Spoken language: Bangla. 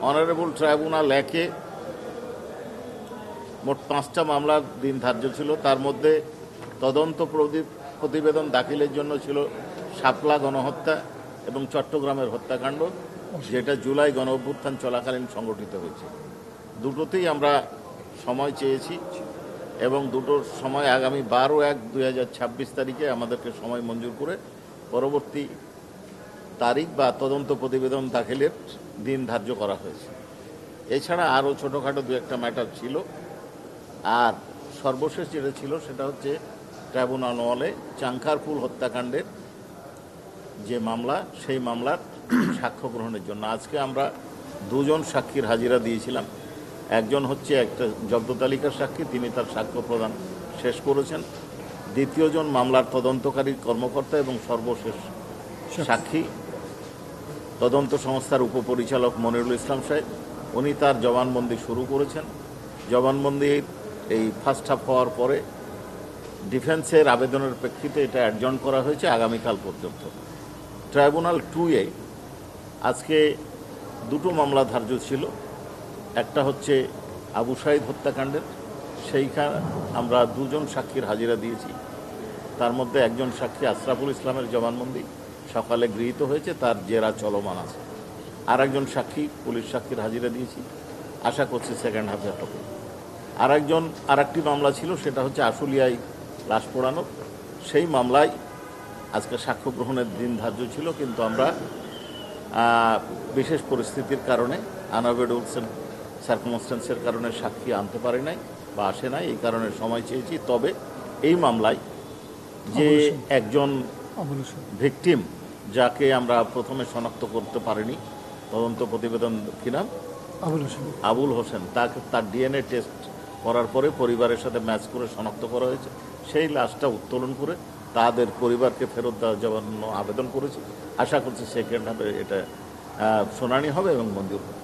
অনারেবল ট্রাইব্যুনাল একে মোট 5টা মামলার দিন ধার্য ছিল। তার মধ্যে তদন্ত প্রতিবেদন দাখিলের জন্য ছিল শাপলা গণহত্যা এবং চট্টগ্রামের হত্যাকাণ্ড, যেটা জুলাই গণ অভ্যুত্থান চলাকালীন সংগঠিত হয়েছে। দুটোতেই আমরা সময় চেয়েছি এবং দুটোর সময় আগামী 12/1/2026 তারিখে আমাদেরকে সময় মঞ্জুর করে পরবর্তী তারিখ বা তদন্ত প্রতিবেদন দাখিলের দিন ধার্য করা হয়েছে। এছাড়া আরও ছোটোখাটো দু একটা ম্যাটার ছিল। আর সর্বশেষ যেটা ছিল সেটা হচ্ছে ট্রাইব্যুনাল হলে চাঙ্কারপুল হত্যাকাণ্ডের যে মামলা, সেই মামলার সাক্ষ্য গ্রহণের জন্য আজকে আমরা 2জন সাক্ষীর হাজিরা দিয়েছিলাম। একজন হচ্ছে একটা জব্দ তালিকার সাক্ষী, তিনি তার সাক্ষ্য প্রদান শেষ করেছেন। দ্বিতীয়জন মামলার তদন্তকারী কর্মকর্তা এবং সর্বশেষ সাক্ষী তদন্ত সংস্থার উপপরিচালক মনিরুল ইসলাম সাহেব, উনি তার জবানবন্দি শুরু করেছেন। জবানবন্দির এই ফার্স্ট হাফ হওয়ার পরে ডিফেন্সের আবেদনের প্রেক্ষিতে এটা অ্যাডজর্ন করা হয়েছে আগামীকাল পর্যন্ত। ট্রাইব্যুনাল 2-এ আজকে দুটো মামলা ধার্য ছিল। একটা হচ্ছে আবু সাঈদ হত্যাকাণ্ডের, সেইখানে আমরা 2জন সাক্ষীর হাজিরা দিয়েছি। তার মধ্যে একজন সাক্ষী আশরাফুল ইসলামের জবানবন্দি সকালে গৃহীত হয়েছে, তার জেরা চলমান আছে। আর একজন সাক্ষী পুলিশ সাক্ষীর হাজিরা দিয়েছি, আশা করছি সেকেন্ড হাফে হবে। আরেকটি মামলা ছিল, সেটা হচ্ছে আশুলিয়ায় লাশ পোড়ানো। সেই মামলায় আজকে সাক্ষ্য গ্রহণের দিন ধার্য ছিল, কিন্তু আমরা বিশেষ পরিস্থিতির কারণে আনঅ্যাভয়েডেবল সার্কামস্ট্যান্সের কারণে সাক্ষী আনতে পারি নাই বা আসে নাই, এই কারণে সময় চেয়েছি। তবে এই মামলায় যে একজন ভিকটিম, যাকে আমরা প্রথমে শনাক্ত করতে পারিনি, তদন্ত প্রতিবেদন কি নাম, আবুল হোসেন, তার ডিএনএ টেস্ট করার পরে পরিবারের সাথে ম্যাচ করে শনাক্ত করা হয়েছে। সেই লাশটা উত্তোলন করে তাদের পরিবারকে ফেরত দেওয়ার জন্য আবেদন করেছি। আশা করছি সেকেন্ড হাফে এটা শুনানি হবে এবং মঞ্জুর হবে।